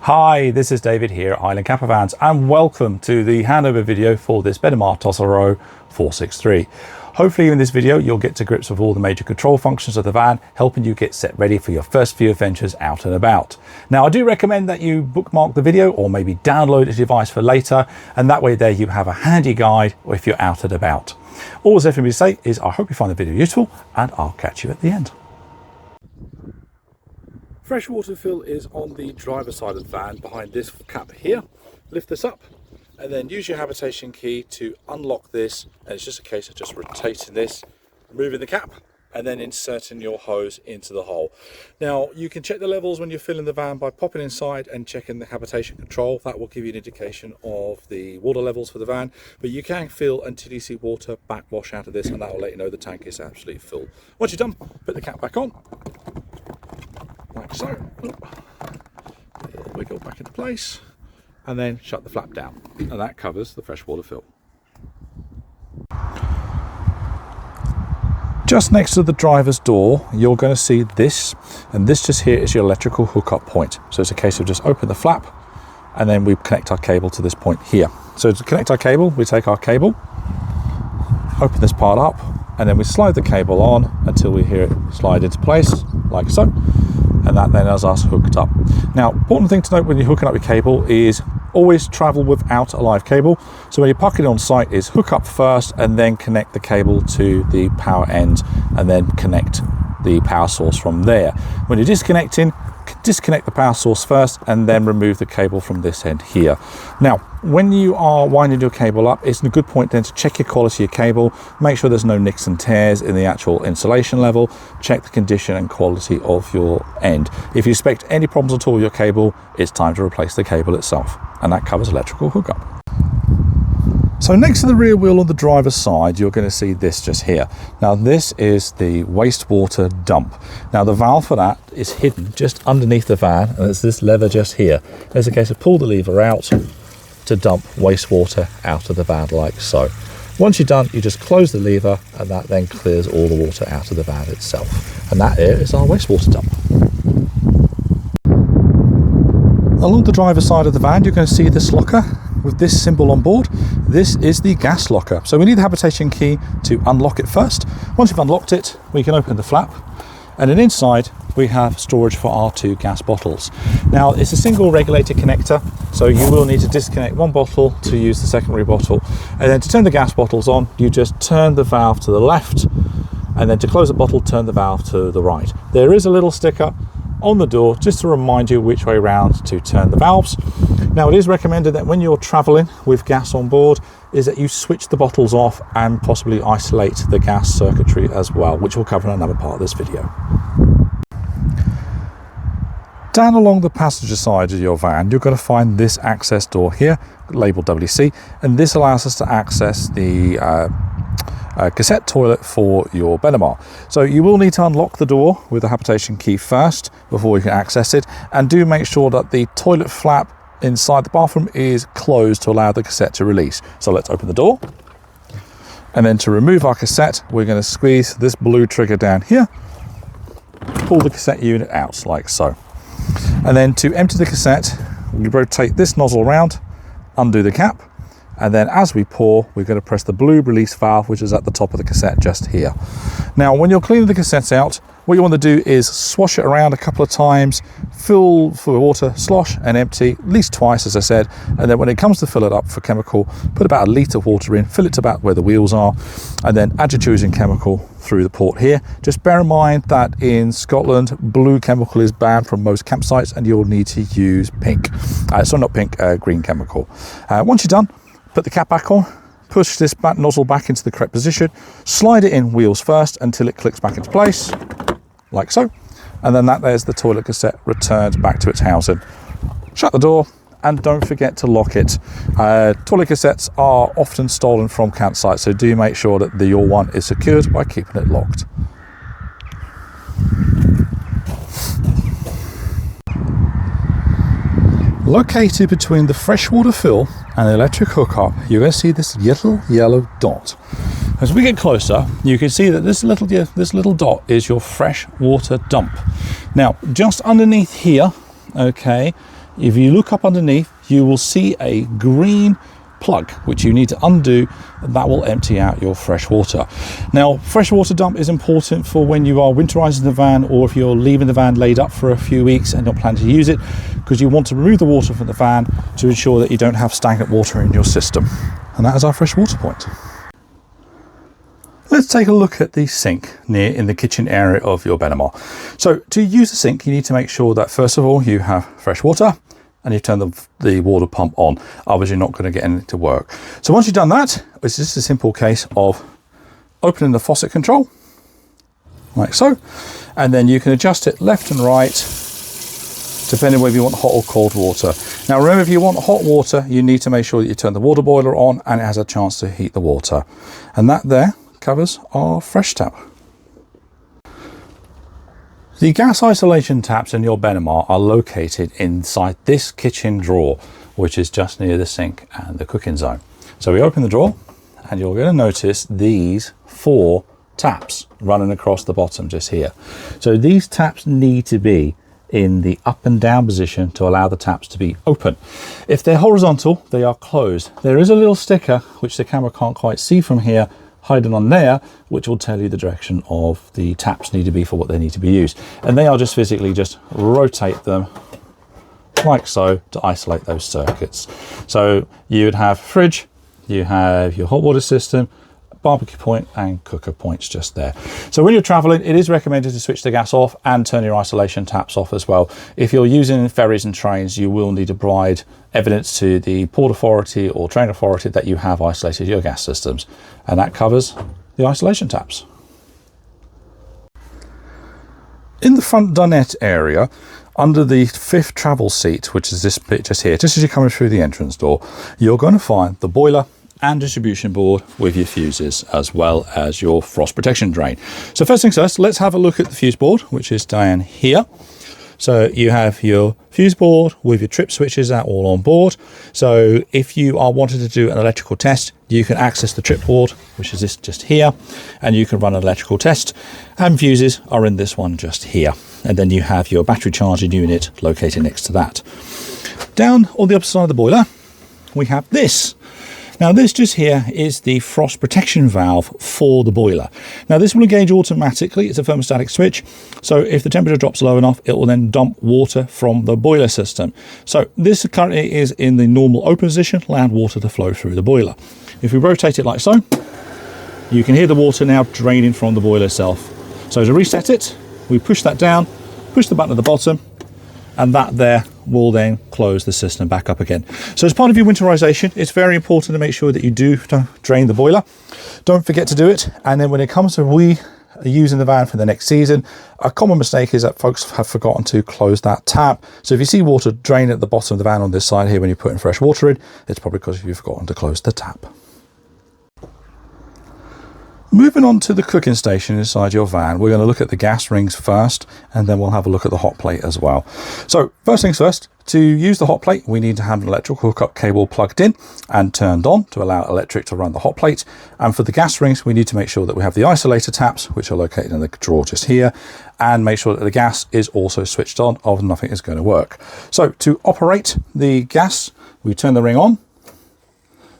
Hi, this is David here, Island Camper Vans, and welcome to the handover video for this Benimar Tessoro 463. Hopefully in this video you'll get to grips with all the major control functions of the van, helping you get set ready for your first few adventures out and about. Now I do recommend that you bookmark the video or maybe download a device for later, and that way there you have a handy guide if you're out and about. All that's left for me to say is I hope you find the video useful, and I'll catch you at the end. Freshwater fill is on the driver's side of the van behind this cap here. Lift this up and then use your habitation key to unlock this, and it's just a case of just rotating this, removing the cap and then inserting your hose into the hole. Now you can check the levels when you're filling the van by popping inside and checking the habitation control. That will give you an indication of the water levels for the van, but you can fill until you see water backwash out of this, and that will let you know the tank is absolutely full. Once you're done, put the cap back on like so, wiggle back into place and then shut the flap down, and that covers the freshwater fill. Just next to the driver's door you're going to see this, and this just here is your electrical hookup point. So it's a case of just open the flap and then we connect our cable to this point here. So to connect our cable, we take our cable, open this part up, and then we slide the cable on until we hear it slide into place like so, and that then has us hooked up. Now, important thing to note when you're hooking up your cable is always travel without a live cable. So when you're parking on site is hook up first and then connect the cable to the power end and then connect the power source from there. When you're disconnecting, disconnect the power source first and then remove the cable from this end here. Now, when you are winding your cable up, it's a good point then to check your quality of cable, make sure there's no nicks and tears in the actual insulation level, check the condition and quality of your end. If you suspect any problems at all with your cable, it's time to replace the cable itself, and that covers electrical hookup. So next to the rear wheel on the driver's side, you're going to see this just here. Now this is the wastewater dump. Now the valve for that is hidden just underneath the van, and it's this lever just here. There's a case of pull the lever out to dump wastewater out of the van like so. Once you're done, you just close the lever and that then clears all the water out of the van itself. And that here is our wastewater dump. Along the driver's side of the van, you're going to see this locker with this symbol on board. This is the gas locker. So we need the habitation key to unlock it first. Once you've unlocked it, we can open the flap, and then inside we have storage for our 2 gas bottles. Now it's a single regulator connector, so you will need to disconnect one bottle to use the secondary bottle, and then to turn the gas bottles on you just turn the valve to the left, and then to close the bottle turn the valve to the right. There is a little sticker on the door just to remind you which way round to turn the valves. Now it is recommended that when you're traveling with gas on board is that you switch the bottles off and possibly isolate the gas circuitry as well, which we'll cover in another part of this video. Down along the passenger side of your van you're going to find this access door here labelled WC, and this allows us to access the cassette toilet for your Benimar. So you will need to unlock the door with the habitation key first before you can access it, and do make sure that the toilet flap inside the bathroom is closed to allow the cassette to release. So let's open the door, and then to remove our cassette we're going to squeeze this blue trigger down here, pull the cassette unit out like so, and then to empty the cassette we rotate this nozzle around, undo the cap, and then as we pour we're going to press the blue release valve which is at the top of the cassette just here. Now when you're cleaning the cassettes out, what you want to do is swash it around a couple of times, fill for water, slosh and empty at least twice as I said, and then when it comes to fill it up for chemical, put about a litre of water in, fill it to about where the wheels are, and then add your choosing chemical through the port here. Just bear in mind that in Scotland blue chemical is banned from most campsites and you'll need to use pink, green chemical. Once you're done, put the cap back on, push this back nozzle back into the correct position, slide it in wheels first until it clicks back into place like so, and then there's the toilet cassette returned back to its housing. Shut the door and don't forget to lock it. Toilet cassettes are often stolen from campsites, so do make sure that your one is secured by keeping it locked. Located between the freshwater fill and the electric hookup, you're going to see this little yellow dot. As we get closer, you can see that this little dot is your freshwater dump. Now, just underneath here, okay, if you look up underneath, you will see a green plug which you need to undo, and that will empty out your fresh water. Now, fresh water dump is important for when you are winterizing the van, or if you're leaving the van laid up for a few weeks and not planning to use it, because you want to remove the water from the van to ensure that you don't have stagnant water in your system. And that is our fresh water point. Let's take a look at the sink in the kitchen area of your Benimar. So to use the sink, you need to make sure that first of all you have fresh water and you turn the water pump on. Otherwise you're not going to get anything to work. So once you've done that, it's just a simple case of opening the faucet control, like so, and then you can adjust it left and right, depending whether you want hot or cold water. Now remember, if you want hot water, you need to make sure that you turn the water boiler on and it has a chance to heat the water. And that there covers our fresh tap. The gas isolation taps in your Benimar are located inside this kitchen drawer, which is just near the sink and the cooking zone. So we open the drawer and you're going to notice these 4 taps running across the bottom just here. So these taps need to be in the up and down position to allow the taps to be open. If they're horizontal, they are closed. There is a little sticker which the camera can't quite see from here, hiding on there, which will tell you the direction of the taps need to be for what they need to be used. And they are just physically just rotate them like so to isolate those circuits. So you would have fridge, you have your hot water system, barbecue point and cooker points just there. So when you're traveling, it is recommended to switch the gas off and turn your isolation taps off as well. If you're using ferries and trains, you will need to provide evidence to the port authority or train authority that you have isolated your gas systems, and that covers the isolation taps. In the front dunette area, under the 5th travel seat, which is this bit just here, just as you're coming through the entrance door, you're going to find the boiler and distribution board with your fuses, as well as your frost protection drain. So first things first, let's have a look at the fuse board, which is down here. So you have your fuse board with your trip switches that all on board. So if you are wanting to do an electrical test, you can access the trip board, which is this just here, and you can run an electrical test, and fuses are in this one just here. And then you have your battery charging unit located next to that. Down on the opposite side of the boiler, we have this. Now this just here is the frost protection valve for the boiler. Now this will engage automatically. It's a thermostatic switch. So if the temperature drops low enough, it will then dump water from the boiler system. So this currently is in the normal open position, allowing water to flow through the boiler. If we rotate it like so, you can hear the water now draining from the boiler itself. So to reset it, we push that down, push the button at the bottom, and that there will then close the system back up again. So as part of your winterization, it's very important to make sure that you do drain the boiler. Don't forget to do it. And then when it comes to using the van for the next season, a common mistake is that folks have forgotten to close that tap. So if you see water drain at the bottom of the van on this side here when you're putting fresh water in, it's probably because you've forgotten to close the tap. Moving on to the cooking station inside your van, we're going to look at the gas rings first, and then we'll have a look at the hot plate as well. So first things first, to use the hot plate, we need to have an electrical hookup cable plugged in and turned on to allow electric to run the hot plate. And for the gas rings, we need to make sure that we have the isolator taps, which are located in the drawer just here, and make sure that the gas is also switched on, or nothing is going to work. So to operate the gas, we turn the ring on,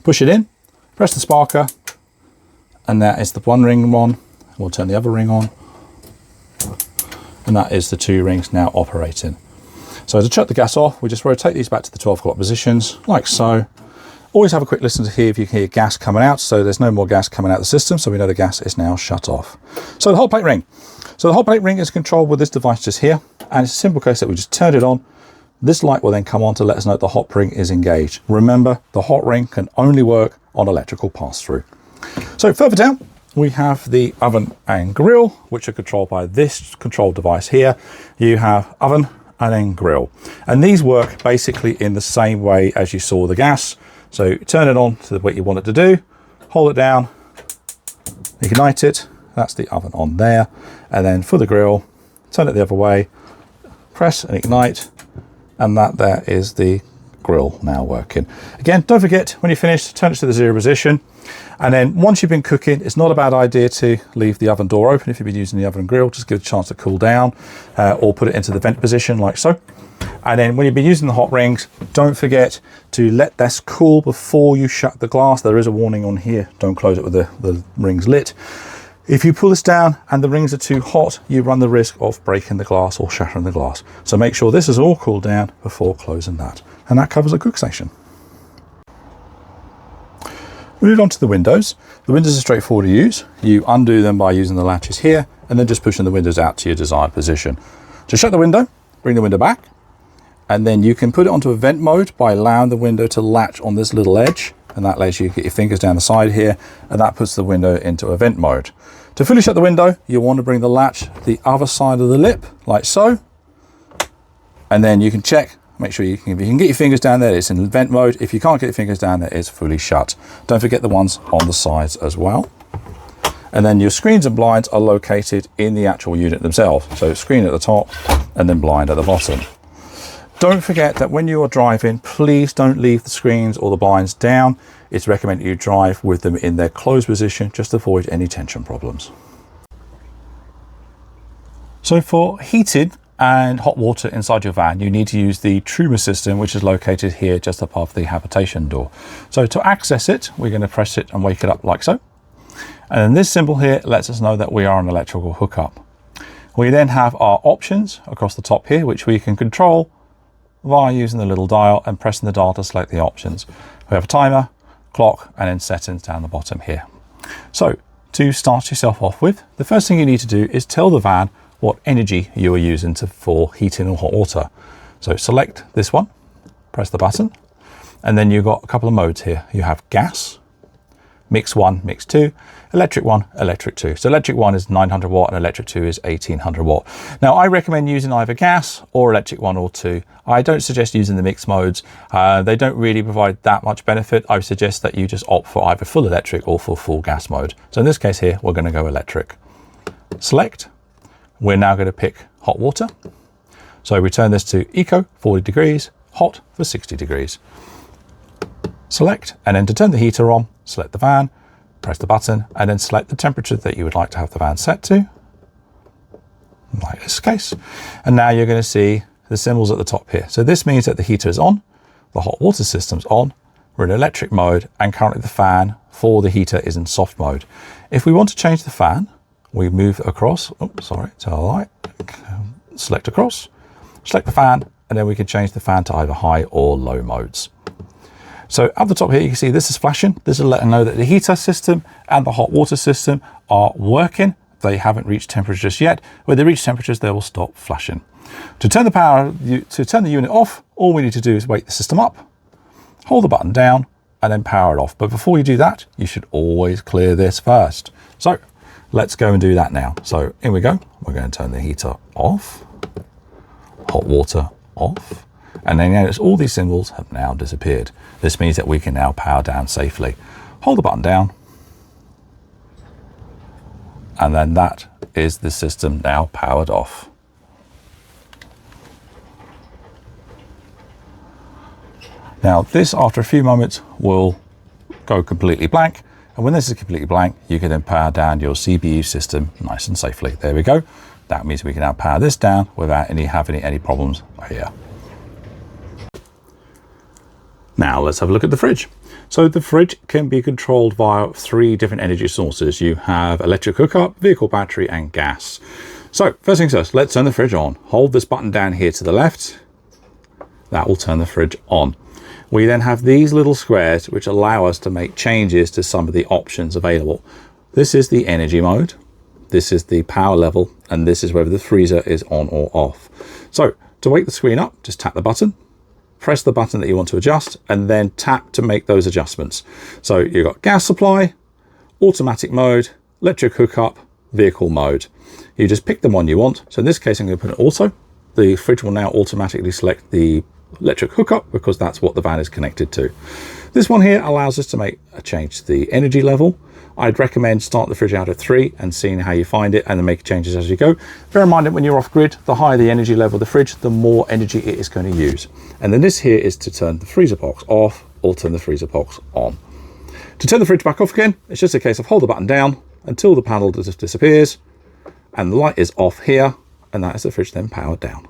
push it in, press the sparker, and that is the one ring on. We'll turn the other ring on, and that is the 2 rings now operating. So to shut the gas off, we just rotate these back to the 12 o'clock positions, like so. Always have a quick listen to hear if you can hear gas coming out. So there's no more gas coming out of the system, so we know the gas is now shut off. So the hot plate ring. So the hot plate ring is controlled with this device just here, and it's a simple case that we just turn it on. This light will then come on to let us know the hot ring is engaged. Remember, the hot ring can only work on electrical pass-through. So further down, we have the oven and grill, which are controlled by this control device here. You have oven and then grill. And these work basically in the same way as you saw the gas. So turn it on to what you want it to do, hold it down, ignite it. That's the oven on there. And then for the grill, turn it the other way, press and ignite. And that there is the grill now working. Again, don't forget, when you're finished, turn it to the 0 position. And then once you've been cooking, it's not a bad idea to leave the oven door open if you've been using the oven and grill. Just give it a chance to cool down, or put it into the vent position like so. And then when you've been using the hot rings, don't forget to let this cool before you shut the glass. There is a warning on here, don't close it with the rings lit. If you pull this down and the rings are too hot, you run the risk of breaking the glass or shattering the glass. So make sure this is all cooled down before closing that. And that covers the cook station. Move on to the windows. The windows are straightforward to use. You undo them by using the latches here and then just pushing the windows out to your desired position. To shut the window, bring the window back, and then you can put it onto a vent mode by allowing the window to latch on this little edge, and that lets you get your fingers down the side here, and that puts the window into a vent mode. To fully shut the window, you want to bring the latch the other side of the lip, like so, and then you can check, make sure if you can get your fingers down there, it's in vent mode. If you can't get your fingers down there, it's fully shut. Don't forget the ones on the sides as well. And then your screens and blinds are located in the actual unit themselves. So screen at the top and then blind at the bottom. Don't forget that when you are driving, please don't leave the screens or the blinds down. It's recommended you drive with them in their closed position, just to avoid any tension problems. So for heated and hot water inside your van, you need to use the Truma system, which is located here just above the habitation door. So to access it, we're going to press it and wake it up like so. And then this symbol here lets us know that we are an electrical hookup. We then have our options across the top here, which we can control via using the little dial and pressing the dial to select the options. We have a timer, clock, and then settings down the bottom here. So to start yourself off with, the first thing you need to do is tell the van what energy you are using for heating or hot water. So select this one, press the button, and then you've got a couple of modes here. You have gas, mix 1, mix 2, electric 1, electric 2. So electric 1 is 900 watt and electric 2 is 1800 watt. Now I recommend using either gas or electric 1 or 2. I don't suggest using the mixed modes. They don't really provide that much benefit. I would suggest that you just opt for either full electric or for full gas mode. So in this case here, we're going to go electric. Select. We're now going to pick hot water. So we turn this to eco, 40 degrees, hot for 60 degrees. Select, and then to turn the heater on, select the van, press the button, and then select the temperature that you would like to have the van set to, like this case. And now you're going to see the symbols at the top here. So this means that the heater is on, the hot water system's on, we're in electric mode, and currently the fan for the heater is in soft mode. If we want to change the fan, we move across, to the right, select across, select the fan, and then we can change the fan to either high or low modes. So at the top here, you can see this is flashing. This is letting know that the heater system and the hot water system are working. They haven't reached temperatures yet. When they reach temperatures, they will stop flashing. To turn the unit off, all we need to do is wake the system up, hold the button down, and then power it off. But before you do that, you should always clear this first. So let's go and do that now. So in we go. We're going to turn the heater off, hot water off. And then notice all these symbols have now disappeared. This means that we can now power down safely. Hold the button down. And then that is the system now powered off. Now this, after a few moments, will go completely blank. And when this is completely blank, you can then power down your CPU system nice and safely. There we go. That means we can now power this down without having any problems here. Now let's have a look at the fridge. So the fridge can be controlled via 3 different energy sources. You have electric hookup, vehicle battery, and gas. So first things first, let's turn the fridge on. Hold this button down here to the left. That will turn the fridge on. We then have these little squares which allow us to make changes to some of the options available. This is the energy mode. This is the power level, and this is whether the freezer is on or off. So to wake the screen up, just tap the button. Press the button that you want to adjust and then tap to make those adjustments. So you've got gas supply, automatic mode, electric hookup, vehicle mode. You just pick the one you want. So in this case, I'm going to put it auto. The fridge will now automatically select the electric hookup because that's what the van is connected to. This one here allows us to make a change to the energy level. I'd recommend start the fridge out at 3 and seeing how you find it, and then make changes as you go. Bear in mind that when you're off grid, the higher the energy level of the fridge, the more energy it is going to use. And then this here is to turn the freezer box off or turn the freezer box on. To turn the fridge back off again, it's just a case of hold the button down until the panel disappears and the light is off here, and that is the fridge then powered down.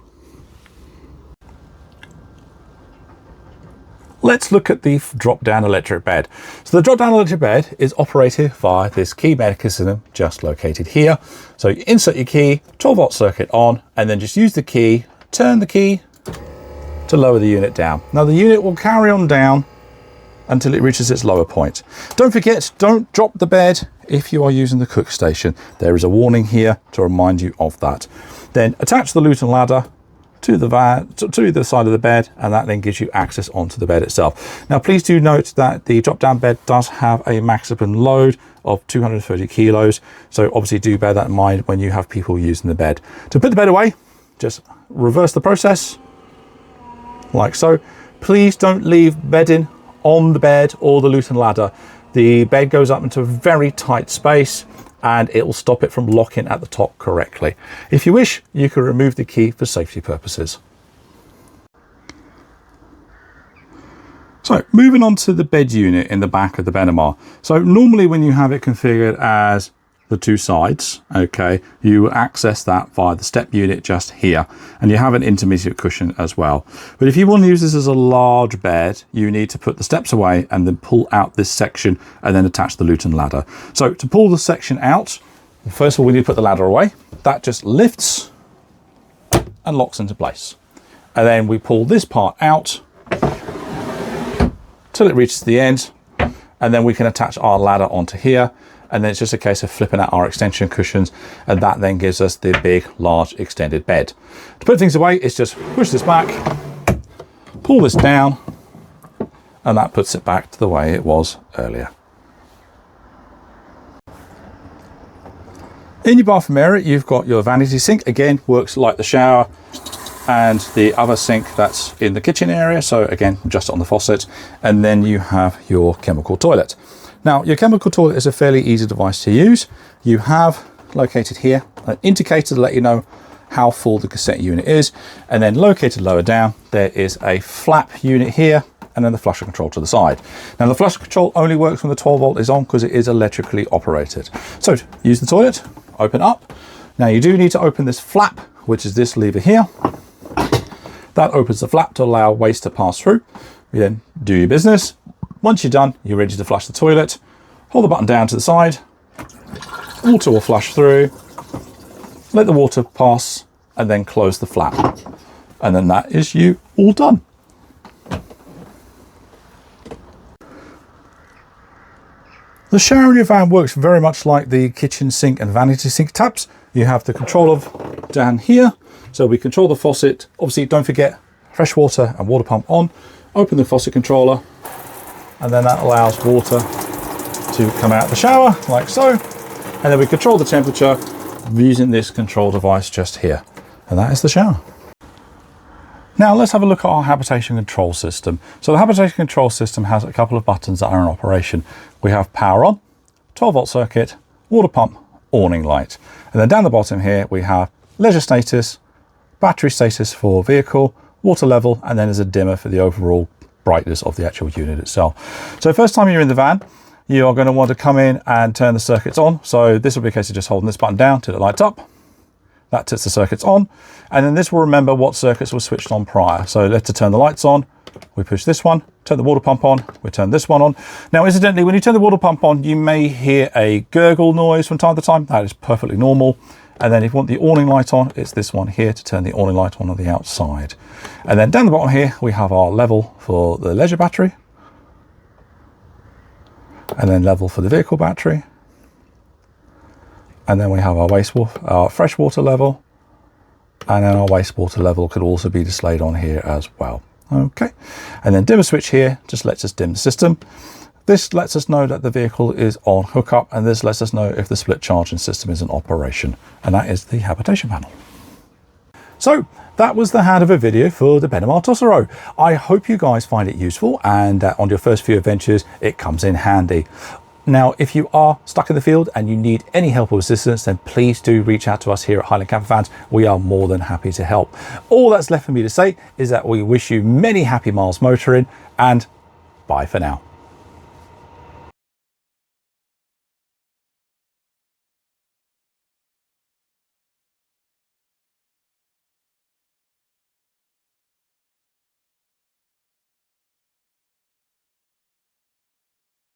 Let's look at the drop-down electric bed. So the drop-down electric bed is operated via this key mechanism just located here. So you insert your key, 12-volt circuit on, and then just use the key, turn the key to lower the unit down. Now the unit will carry on down until it reaches its lower point. Don't forget, don't drop the bed if you are using the cook station. There is a warning here to remind you of that. Then attach the Luton ladder to the side of the bed, and that then gives you access onto the bed itself. Now please do note that the drop down bed does have a maximum load of 230 kilos, so obviously do bear that in mind when you have people using the bed. To put the bed away, just reverse the process like so. Please don't leave bedding on the bed or the Luton ladder. The bed goes up into a very tight space and it will stop it from locking at the top correctly. If you wish, you can remove the key for safety purposes. So moving on to the bed unit in the back of the Benimar. So normally when you have it configured as the two sides, okay, you access that via the step unit just here, and you have an intermediate cushion as well. But if you want to use this as a large bed, you need to put the steps away and then pull out this section and then attach the Luton ladder. So to pull the section out, first of all we need to put the ladder away. That just lifts and locks into place, and then we pull this part out till it reaches the end, and then we can attach our ladder onto here. And then it's just a case of flipping out our extension cushions, and that then gives us the big, large extended bed. To put things away, it's just push this back, pull this down, and that puts it back to the way it was earlier. In your bathroom area, you've got your vanity sink. Again, works like the shower, and the other sink that's in the kitchen area. So again, just on the faucet. And then you have your chemical toilet. Now, your chemical toilet is a fairly easy device to use. You have located here an indicator to let you know how full the cassette unit is, and then located lower down, there is a flap unit here, and then the flusher control to the side. Now, the flusher control only works when the 12-volt is on because it is electrically operated. So, use the toilet, open up. Now, you do need to open this flap, which is this lever here. That opens the flap to allow waste to pass through. You then do your business. Once you're done, you're ready to flush the toilet. Hold the button down to the side. Water will flush through. Let the water pass and then close the flap. And then that is you all done. The shower in your van works very much like the kitchen sink and vanity sink taps. You have the control of down here. So we control the faucet. Obviously, don't forget fresh water and water pump on. Open the faucet controller, and then that allows water to come out the shower like so. And then we control the temperature using this control device just here. And that is the shower. Now let's have a look at our habitation control system. So the habitation control system has a couple of buttons that are in operation. We have power on, 12-volt circuit, water pump, awning light. And then down the bottom here, we have leisure status, battery status for vehicle, water level, and then there's a dimmer for the overall brightness of the actual unit itself. So first time you're in the van, you are going to want to come in and turn the circuits on. So this will be a case of just holding this button down till it lights up. That sets the circuits on, and then this will remember what circuits were switched on prior. So let's turn the lights on, we push this one, turn the water pump on, we turn this one on. Now incidentally, when you turn the water pump on, you may hear a gurgle noise from time to time. That is perfectly normal. And then if you want the awning light on, it's this one here to turn the awning light on the outside. And then down the bottom here, we have our level for the leisure battery, and then level for the vehicle battery. And then we have our freshwater level, and then our wastewater level could also be displayed on here as well. Okay, and then dimmer switch here just lets us dim the system. This lets us know that the vehicle is on hookup, and this lets us know if the split charging system is in operation, and that is the habitation panel. So that was the Handover video for the Benimar Tessoro. I hope you guys find it useful, and on your first few adventures, it comes in handy. Now, if you are stuck in the field and you need any help or assistance, then please do reach out to us here at Highland Camper Fans. We are more than happy to help. All that's left for me to say is that we wish you many happy miles motoring, and bye for now.